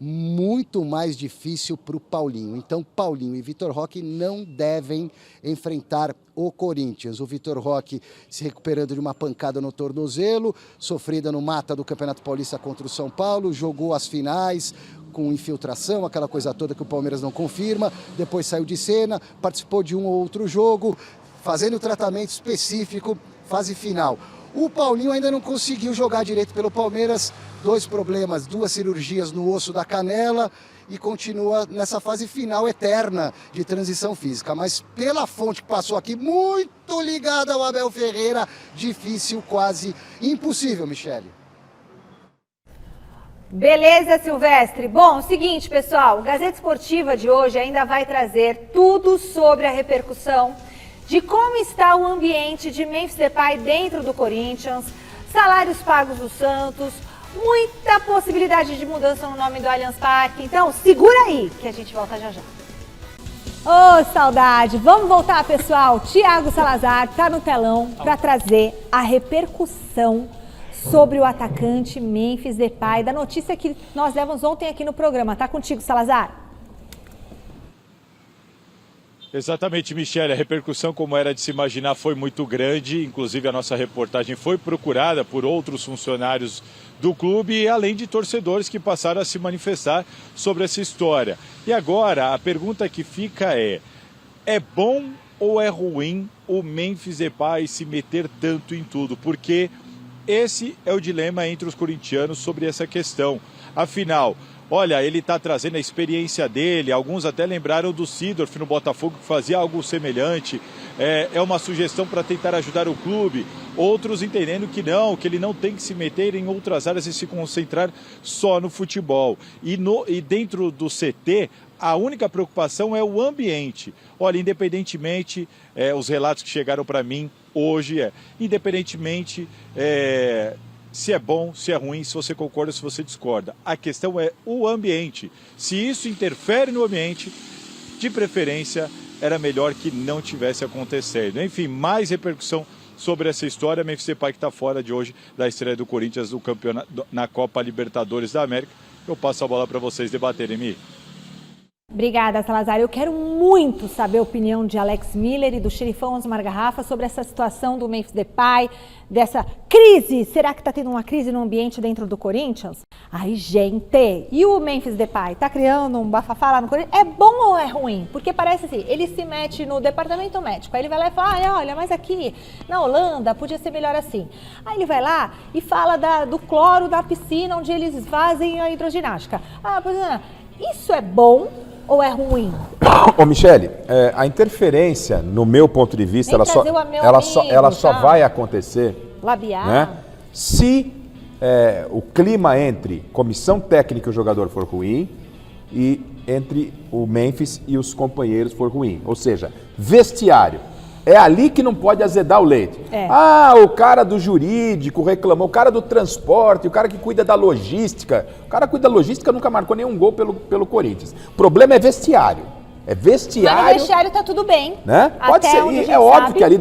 muito mais difícil para o Paulinho. Então, Paulinho e Vitor Roque não devem enfrentar o Corinthians. O Vitor Roque se recuperando de uma pancada no tornozelo, sofrida no mata do Campeonato Paulista contra o São Paulo, jogou as finais com infiltração, aquela coisa toda que o Palmeiras não confirma, depois saiu de cena, participou de um ou outro jogo, fazendo tratamento específico, fase final. O Paulinho ainda não conseguiu jogar direito pelo Palmeiras, 2 problemas, 2 cirurgias no osso da canela e continua nessa fase final eterna de transição física. Mas pela fonte que passou aqui, muito ligada ao Abel Ferreira, difícil, quase impossível, Michele. Beleza, Silvestre. Bom, seguinte, pessoal, o Gazeta Esportiva de hoje ainda vai trazer tudo sobre a repercussão de como está o ambiente de Memphis Depay dentro do Corinthians, salários pagos do Santos, muita possibilidade de mudança no nome do Allianz Parque. Então, segura aí que a gente volta já já. Ô, saudade! Vamos voltar, pessoal. Thiago Salazar está no telão para trazer a repercussão sobre o atacante Memphis Depay, da notícia que nós demos ontem aqui no programa. Tá contigo, Salazar? Exatamente, Michele. A repercussão, como era de se imaginar, foi muito grande. Inclusive, a nossa reportagem foi procurada por outros funcionários do clube, além de torcedores que passaram a se manifestar sobre essa história. E agora, a pergunta que fica é bom ou é ruim o Memphis Depay se meter tanto em tudo? Porque esse é o dilema entre os corintianos sobre essa questão. Afinal, olha, ele está trazendo a experiência dele, alguns até lembraram do Seedorf no Botafogo, que fazia algo semelhante, é uma sugestão para tentar ajudar o clube, outros entendendo que ele não tem que se meter em outras áreas e se concentrar só no futebol. E dentro do CT, a única preocupação é o ambiente. Olha, independentemente, os relatos que chegaram para mim hoje independentemente se é bom, se é ruim, se você concorda, se você discorda. A questão é o ambiente. Se isso interfere no ambiente, de preferência, era melhor que não tivesse acontecendo. Enfim, mais repercussão sobre essa história. Memphis Depay que está fora de hoje da estreia do Corinthians do campeonato, na Copa Libertadores da América. Eu passo a bola para vocês debaterem, Mi. Obrigada, Salazar. Eu quero muito saber a opinião de Alex Miller e do Xerifão Osmar Garrafa sobre essa situação do Memphis Depay, dessa crise. Será que está tendo uma crise no ambiente dentro do Corinthians? Ai, gente, e o Memphis Depay? Tá criando um bafafá lá no Corinthians? É bom ou é ruim? Porque parece assim, ele se mete no departamento médico, aí ele vai lá e fala, olha, mas aqui na Holanda podia ser melhor assim. Aí ele vai lá e fala do cloro da piscina onde eles fazem a hidroginástica. Isso é bom ou é ruim? Ô, Michele, a interferência, no meu ponto de vista, ela só vai acontecer, labiar, né, se o clima entre comissão técnica e o jogador for ruim e entre o Memphis e os companheiros for ruim. Ou seja, vestiário. É ali que não pode azedar o leite. O cara do jurídico reclamou, o cara do transporte, o cara que cuida da logística. O cara que cuida da logística nunca marcou nenhum gol pelo Corinthians. O problema é vestiário. É vestiário. Mas no vestiário tá tudo bem. Né? Pode ser. E é óbvio que ali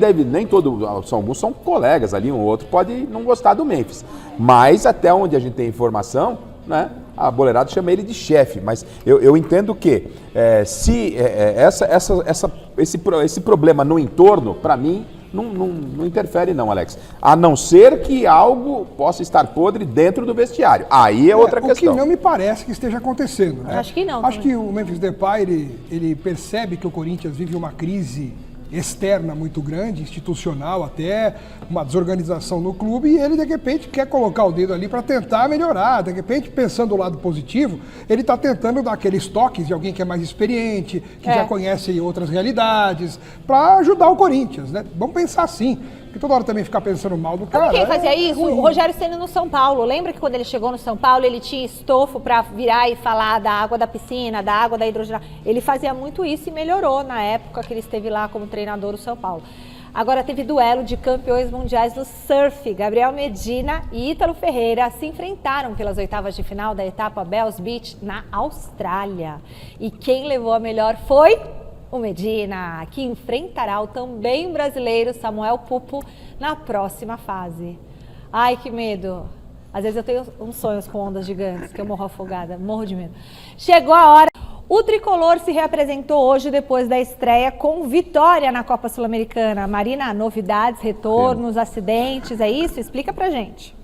alguns são colegas ali, um outro pode não gostar do Memphis. Mas até onde a gente tem informação, né? A boleirada chama ele de chefe, mas eu entendo que se esse problema no entorno, para mim, não interfere não, Alex. A não ser que algo possa estar podre dentro do vestiário. Aí é outra questão. O que não me parece que esteja acontecendo, né? Acho que não. Acho que o Memphis Depay, ele percebe que o Corinthians vive uma crise externa muito grande, institucional até, uma desorganização no clube, e ele de repente quer colocar o dedo ali para tentar melhorar. De repente, pensando o lado positivo, ele está tentando dar aqueles toques de alguém que é mais experiente, que já conhece outras realidades, para ajudar o Corinthians, né? Vamos pensar assim. Porque toda hora também ficar pensando mal do cara. Sabe quem fazia isso? O Rogério Ceni no São Paulo. Lembra que quando ele chegou no São Paulo, ele tinha estofo para virar e falar da água da piscina, da água da hidroginástica? Ele fazia muito isso e melhorou na época que ele esteve lá como treinador do São Paulo. Agora teve duelo de campeões mundiais do surf. Gabriel Medina e Ítalo Ferreira se enfrentaram pelas oitavas de final da etapa Bells Beach na Austrália. E quem levou a melhor foi o Medina, que enfrentará o também brasileiro Samuel Pupo na próxima fase. Ai, que medo! Às vezes eu tenho uns sonhos com ondas gigantes, que eu morro afogada, morro de medo. Chegou a hora. O tricolor se reapresentou hoje depois da estreia com vitória na Copa Sul-Americana. Marina, novidades, retornos, acidentes, é isso? Explica pra gente.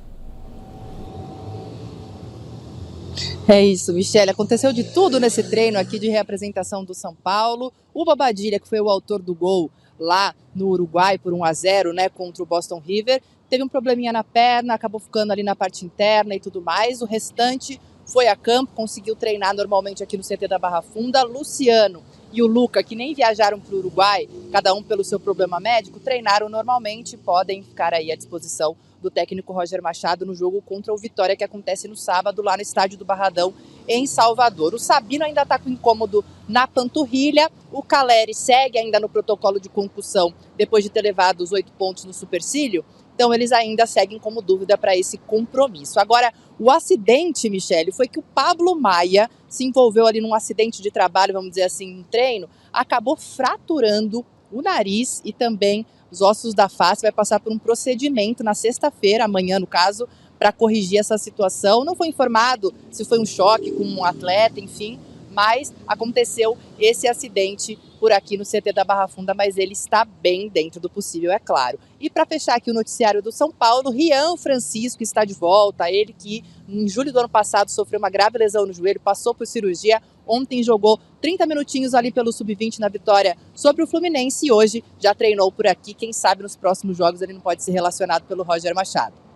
É isso, Michele. Aconteceu de tudo nesse treino aqui de reapresentação do São Paulo. O Bobadilla, que foi o autor do gol lá no Uruguai por 1-0, né, contra o Boston River, teve um probleminha na perna, acabou ficando ali na parte interna e tudo mais. O restante foi a campo, conseguiu treinar normalmente aqui no CT da Barra Funda. Luciano e o Luca, que nem viajaram para o Uruguai, cada um pelo seu problema médico, treinaram normalmente, podem ficar aí à disposição do técnico Roger Machado no jogo contra o Vitória, que acontece no sábado lá no estádio do Barradão, em Salvador. O Sabino ainda está com incômodo na panturrilha, o Caleri segue ainda no protocolo de concussão depois de ter levado os 8 pontos no supercílio, então eles ainda seguem como dúvida para esse compromisso. Agora, o acidente, Michele, foi que o Pablo Maia se envolveu ali num acidente de trabalho, vamos dizer assim, um treino, acabou fraturando o nariz e também os ossos da face, vai passar por um procedimento na sexta-feira, amanhã no caso, para corrigir essa situação. Não foi informado se foi um choque com um atleta, enfim, mas aconteceu esse acidente por aqui no CT da Barra Funda, mas ele está bem dentro do possível, é claro. E para fechar aqui o noticiário do São Paulo, Rian Francisco está de volta, ele que em julho do ano passado sofreu uma grave lesão no joelho, passou por cirurgia, ontem jogou 30 minutinhos ali pelo Sub-20 na vitória sobre o Fluminense e hoje já treinou por aqui, quem sabe nos próximos jogos ele não pode ser relacionado pelo Roger Machado.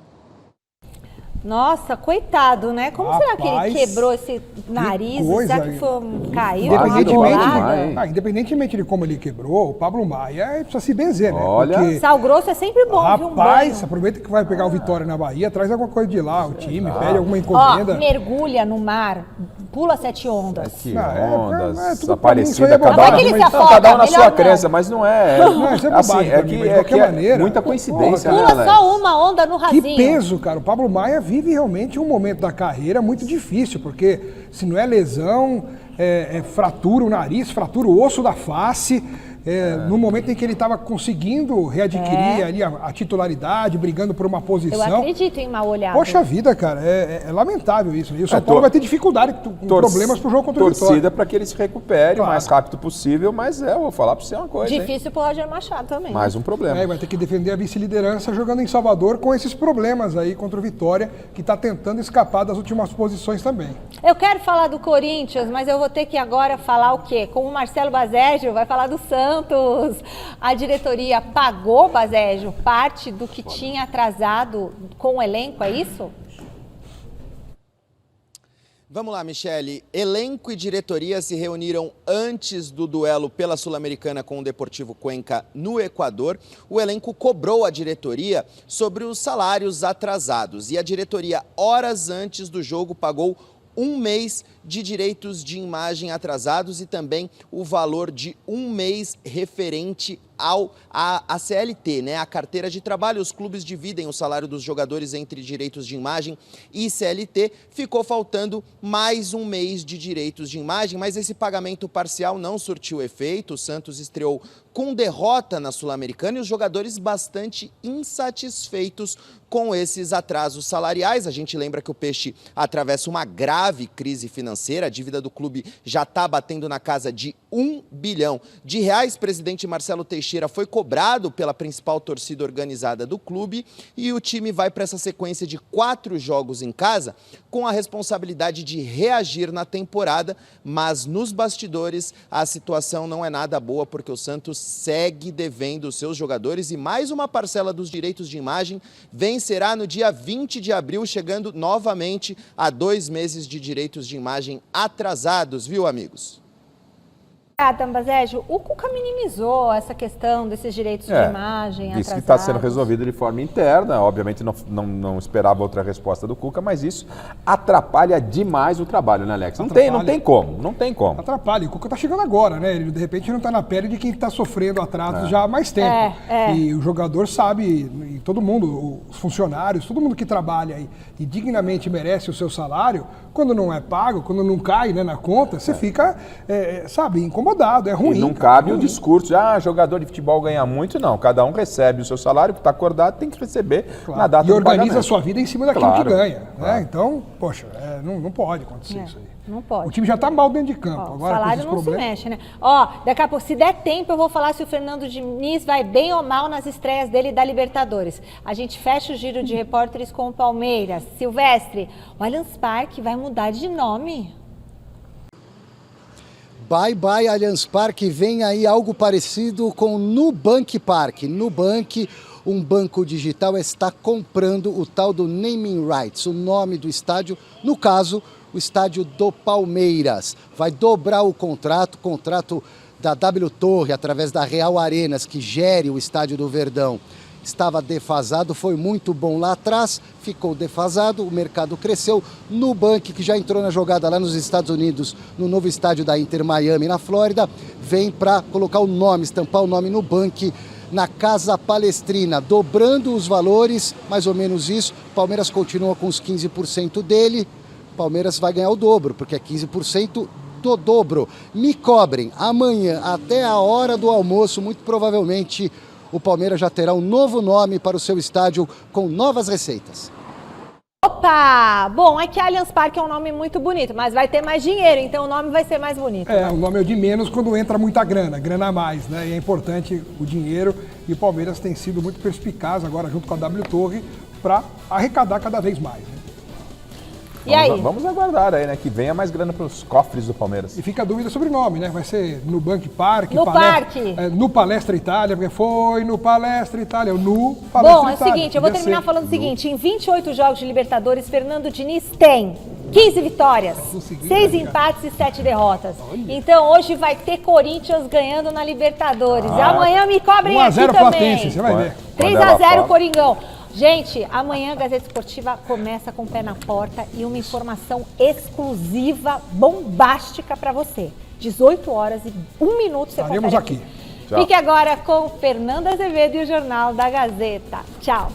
Nossa, coitado, né? Como será que ele quebrou esse nariz? Será que caiu? Independentemente de como ele quebrou, o Pablo Maia precisa se benzer, né? Olha, porque, sal grosso é sempre bom, viu? Rapaz, aproveita que vai pegar o Vitória na Bahia, traz alguma coisa de lá, o time, pede alguma encomenda. Ó, mergulha no mar, pula 7 ondas. 7 ondas, tudo Aparecida, cada um na sua crença, mas não é. É que é muita coincidência, né, Pula só uma onda no rasinho. Que peso, cara. O Pablo Maia vive realmente um momento da carreira muito difícil, porque se não é lesão, fratura o nariz, fratura o osso da face. No momento em que ele estava conseguindo readquirir ali a titularidade, brigando por uma posição. Eu acredito em mal olhado. Poxa vida, cara, é lamentável isso. E o São Paulo vai ter dificuldade, problemas pro jogo contra o Vitória. Torcida para que ele se recupere o mais rápido possível, mas eu vou falar para você uma coisa. Difícil pro Roger Machado também. Mais um problema. Vai ter que defender a vice-liderança jogando em Salvador com esses problemas aí contra o Vitória, que está tentando escapar das últimas posições também. Eu quero falar do Corinthians, mas eu vou ter que agora falar o quê? Com o Marcelo Bazégio, vai falar do Santos. A diretoria pagou, Bazégio, parte do que tinha atrasado com o elenco, é isso? Vamos lá, Michele. Elenco e diretoria se reuniram antes do duelo pela Sul-Americana com o Deportivo Cuenca no Equador. O elenco cobrou a diretoria sobre os salários atrasados e a diretoria, horas antes do jogo, pagou 1 mês de direitos de imagem atrasados e também o valor de 1 mês referente a CLT, né? A carteira de trabalho. Os clubes dividem o salário dos jogadores entre direitos de imagem e CLT. Ficou faltando mais 1 mês de direitos de imagem, mas esse pagamento parcial não surtiu efeito. O Santos estreou com derrota na Sul-Americana e os jogadores bastante insatisfeitos com esses atrasos salariais. A gente lembra que o Peixe atravessa uma grave crise financeira. A dívida do clube já está batendo na casa de R$1 bilhão. Presidente Marcelo Teixeira foi cobrado pela principal torcida organizada do clube e o time vai para essa sequência de 4 jogos em casa com a responsabilidade de reagir na temporada, mas nos bastidores a situação não é nada boa porque o Santos segue devendo os seus jogadores e mais uma parcela dos direitos de imagem vencerá no dia 20 de abril, chegando novamente a 2 meses de direitos de imagem atrasados, viu, amigos? Bazégio, o Cuca minimizou essa questão desses direitos de imagem atrasados. Disse que está sendo resolvido de forma interna, obviamente não esperava outra resposta do Cuca, mas isso atrapalha demais o trabalho, né, Alex? Não tem como. Atrapalha, o Cuca está chegando agora, né? Ele de repente não está na pele de quem está sofrendo atrasos já há mais tempo. E o jogador sabe, e todo mundo, os funcionários, todo mundo que trabalha e dignamente merece o seu salário, quando não é pago, quando não cai, né, na conta, você fica, incomodado. incomodado, é ruim. E não cabe o discurso, jogador de futebol ganha muito, não. Cada um recebe o seu salário, que está acordado, tem que receber na data do pagamento. E organiza a sua vida em cima daquilo que ganha. Claro. Né? Então, poxa, não pode acontecer isso aí. Não pode. O time já está mal dentro de campo. O agora, salário não se mexe, né? Daqui a pouco, se der tempo, eu vou falar se o Fernando Diniz vai bem ou mal nas estreias dele da Libertadores. A gente fecha o giro de repórteres com o Palmeiras. Silvestre, o Allianz Parque vai mudar de nome. Bye, bye, Allianz Parque. Vem aí algo parecido com o Nubank Park. Nubank, um banco digital, está comprando o tal do naming rights, o nome do estádio, no caso, o estádio do Palmeiras. Vai dobrar o contrato da W Torre, através da Real Arenas, que gere o estádio do Verdão. Estava defasado, foi muito bom lá atrás, ficou defasado, o mercado cresceu. Nubank, que já entrou na jogada lá nos Estados Unidos, no novo estádio da Inter Miami, na Flórida, vem para colocar o nome, estampar o nome Nubank na Casa Palestrina, dobrando os valores, mais ou menos isso. Palmeiras continua com os 15% dele, Palmeiras vai ganhar o dobro, porque é 15% do dobro. Me cobrem, amanhã, até a hora do almoço, muito provavelmente, o Palmeiras já terá um novo nome para o seu estádio com novas receitas. Opa! Bom, é que Allianz Parque é um nome muito bonito, mas vai ter mais dinheiro, então o nome vai ser mais bonito. O nome é o de menos quando entra muita grana a mais, né? E é importante o dinheiro, e o Palmeiras tem sido muito perspicaz agora, junto com a W Torre, para arrecadar cada vez mais. Né? E aí? Vamos aguardar aí, né? Que venha mais grana para os cofres do Palmeiras. E fica a dúvida sobre o nome, né? Vai ser Nubank Park, Parque. No Palestra Itália, porque foi no Palestra Itália, no Palestra Itália. Bom, é o seguinte, eu vou terminar falando o seguinte, em 28 jogos de Libertadores, Fernando Diniz tem 15 vitórias, 6 empates e 7 derrotas. Olha. Então hoje vai ter Corinthians ganhando na Libertadores. Amanhã me cobrem aqui também. 1-0 Platense, você vai ver. 3-0 Coringão. Gente, amanhã a Gazeta Esportiva começa com o pé na porta e uma informação exclusiva, bombástica para você. 18 horas e 1 minuto você estaremos aqui. Fique agora com Fernando Azevedo e o Jornal da Gazeta. Tchau.